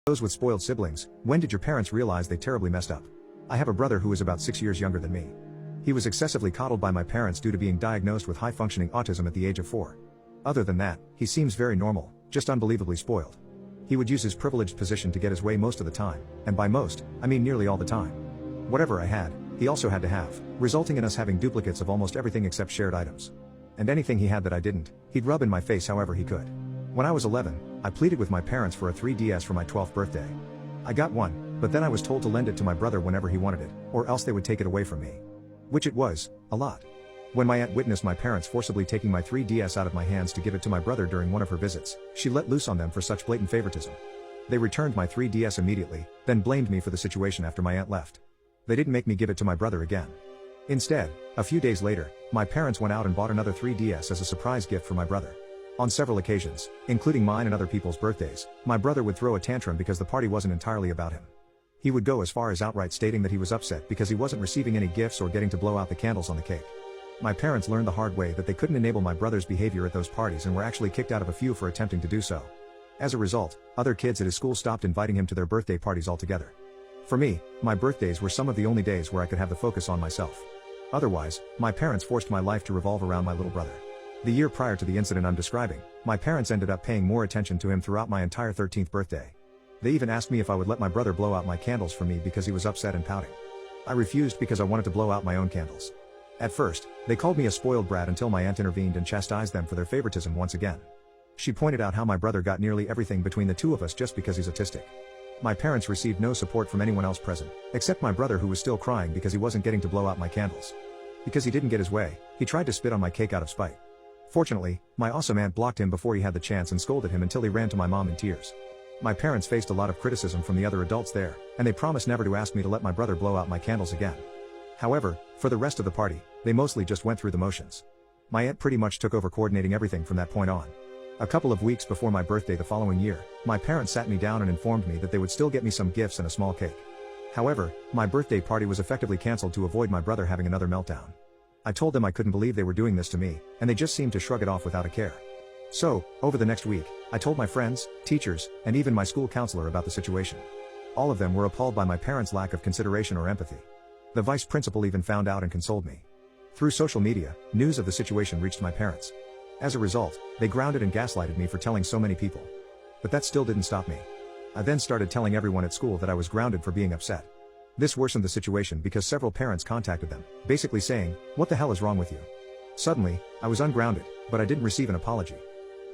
Those with spoiled siblings, when did your parents realize they terribly messed up? I have a brother who is about 6 years younger than me. He was excessively coddled by my parents due to being diagnosed with high-functioning autism at the age of 4. Other than that, he seems very normal, just unbelievably spoiled. He would use his privileged position to get his way most of the time, and by most, I mean nearly all the time. Whatever I had, he also had to have, resulting in us having duplicates of almost everything except shared items. And anything he had that I didn't, he'd rub in my face however he could. When I was 11, I pleaded with my parents for a 3DS for my 12th birthday. I got one, but then I was told to lend it to my brother whenever he wanted it, or else they would take it away from me. Which it was, a lot. When my aunt witnessed my parents forcibly taking my 3DS out of my hands to give it to my brother during one of her visits, she let loose on them for such blatant favoritism. They returned my 3DS immediately, then blamed me for the situation after my aunt left. They didn't make me give it to my brother again. Instead, a few days later, my parents went out and bought another 3DS as a surprise gift for my brother. On several occasions, including mine and other people's birthdays, my brother would throw a tantrum because the party wasn't entirely about him. He would go as far as outright stating that he was upset because he wasn't receiving any gifts or getting to blow out the candles on the cake. My parents learned the hard way that they couldn't enable my brother's behavior at those parties and were actually kicked out of a few for attempting to do so. As a result, other kids at his school stopped inviting him to their birthday parties altogether. For me, my birthdays were some of the only days where I could have the focus on myself. Otherwise, my parents forced my life to revolve around my little brother. The year prior to the incident I'm describing, my parents ended up paying more attention to him throughout my entire 13th birthday. They even asked me if I would let my brother blow out my candles for me because he was upset and pouting. I refused because I wanted to blow out my own candles. At first, they called me a spoiled brat until my aunt intervened and chastised them for their favoritism once again. She pointed out how my brother got nearly everything between the two of us just because he's autistic. My parents received no support from anyone else present, except my brother who was still crying because he wasn't getting to blow out my candles. Because he didn't get his way, he tried to spit on my cake out of spite. Fortunately, my awesome aunt blocked him before he had the chance and scolded him until he ran to my mom in tears. My parents faced a lot of criticism from the other adults there, and they promised never to ask me to let my brother blow out my candles again. However, for the rest of the party, they mostly just went through the motions. My aunt pretty much took over coordinating everything from that point on. A couple of weeks before my birthday the following year, my parents sat me down and informed me that they would still get me some gifts and a small cake. However, my birthday party was effectively cancelled to avoid my brother having another meltdown. I told them I couldn't believe they were doing this to me, and they just seemed to shrug it off without a care. So, over the next week, I told my friends, teachers, and even my school counselor about the situation. All of them were appalled by my parents' lack of consideration or empathy. The vice principal even found out and consoled me. Through social media, news of the situation reached my parents. As a result, they grounded and gaslighted me for telling so many people. But that still didn't stop me. I then started telling everyone at school that I was grounded for being upset. This worsened the situation because several parents contacted them, basically saying, "What the hell is wrong with you?" Suddenly, I was ungrounded, but I didn't receive an apology.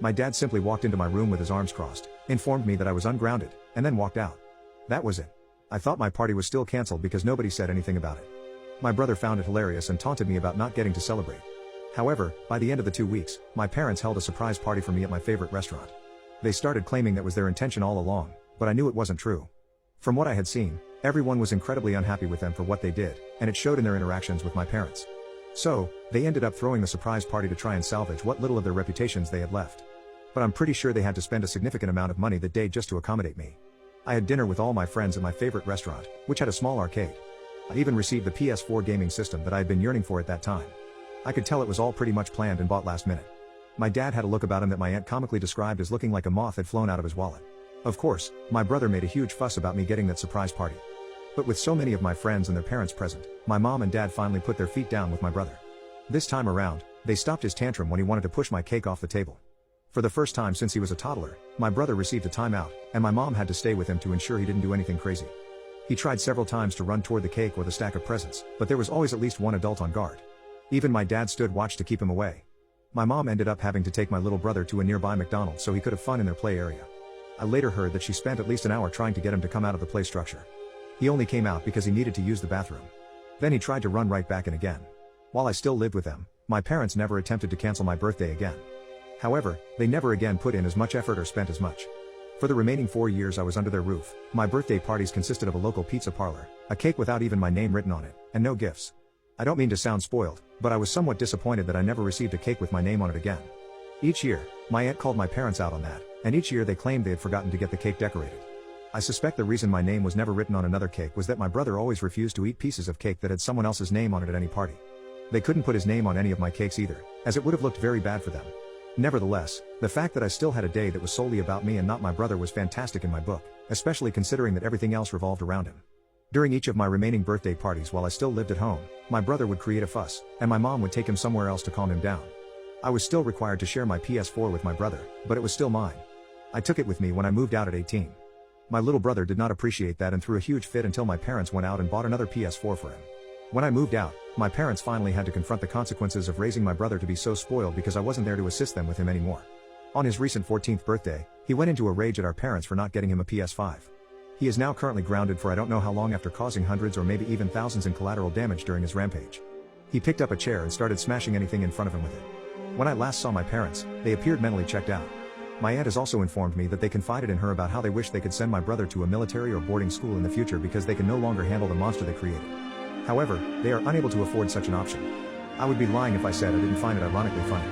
My dad simply walked into my room with his arms crossed, informed me that I was ungrounded, and then walked out. That was it. I thought my party was still cancelled because nobody said anything about it. My brother found it hilarious and taunted me about not getting to celebrate. However, by the end of the 2 weeks, my parents held a surprise party for me at my favorite restaurant. They started claiming that was their intention all along, but I knew it wasn't true. From what I had seen, everyone was incredibly unhappy with them for what they did, and it showed in their interactions with my parents. So, they ended up throwing the surprise party to try and salvage what little of their reputations they had left. But I'm pretty sure they had to spend a significant amount of money that day just to accommodate me. I had dinner with all my friends at my favorite restaurant, which had a small arcade. I even received the PS4 gaming system that I had been yearning for at that time. I could tell it was all pretty much planned and bought last minute. My dad had a look about him that my aunt comically described as looking like a moth had flown out of his wallet. Of course, my brother made a huge fuss about me getting that surprise party. But with so many of my friends and their parents present, my mom and dad finally put their feet down with my brother. This time around, they stopped his tantrum when he wanted to push my cake off the table. For the first time since he was a toddler, my brother received a timeout, and my mom had to stay with him to ensure he didn't do anything crazy. He tried several times to run toward the cake or the stack of presents, but there was always at least one adult on guard. Even my dad stood watch to keep him away. My mom ended up having to take my little brother to a nearby McDonald's so he could have fun in their play area. I later heard that she spent at least an hour trying to get him to come out of the play structure. He only came out because he needed to use the bathroom. Then he tried to run right back in again. While I still lived with them, my parents never attempted to cancel my birthday again. However, they never again put in as much effort or spent as much. For the remaining 4 years I was under their roof, my birthday parties consisted of a local pizza parlor, a cake without even my name written on it, and no gifts. I don't mean to sound spoiled, but I was somewhat disappointed that I never received a cake with my name on it again. Each year, my aunt called my parents out on that, and each year they claimed they had forgotten to get the cake decorated. I suspect the reason my name was never written on another cake was that my brother always refused to eat pieces of cake that had someone else's name on it at any party. They couldn't put his name on any of my cakes either, as it would have looked very bad for them. Nevertheless, the fact that I still had a day that was solely about me and not my brother was fantastic in my book, especially considering that everything else revolved around him. During each of my remaining birthday parties while I still lived at home, my brother would create a fuss, and my mom would take him somewhere else to calm him down. I was still required to share my PS4 with my brother, but it was still mine. I took it with me when I moved out at 18. My little brother did not appreciate that and threw a huge fit until my parents went out and bought another PS4 for him. When I moved out, my parents finally had to confront the consequences of raising my brother to be so spoiled because I wasn't there to assist them with him anymore. On his recent 14th birthday, he went into a rage at our parents for not getting him a PS5. He is now currently grounded for I don't know how long after causing hundreds or maybe even thousands in collateral damage during his rampage. He picked up a chair and started smashing anything in front of him with it. When I last saw my parents, they appeared mentally checked out. My aunt has also informed me that they confided in her about how they wish they could send my brother to a military or boarding school in the future because they can no longer handle the monster they created. However, they are unable to afford such an option. I would be lying if I said I didn't find it ironically funny.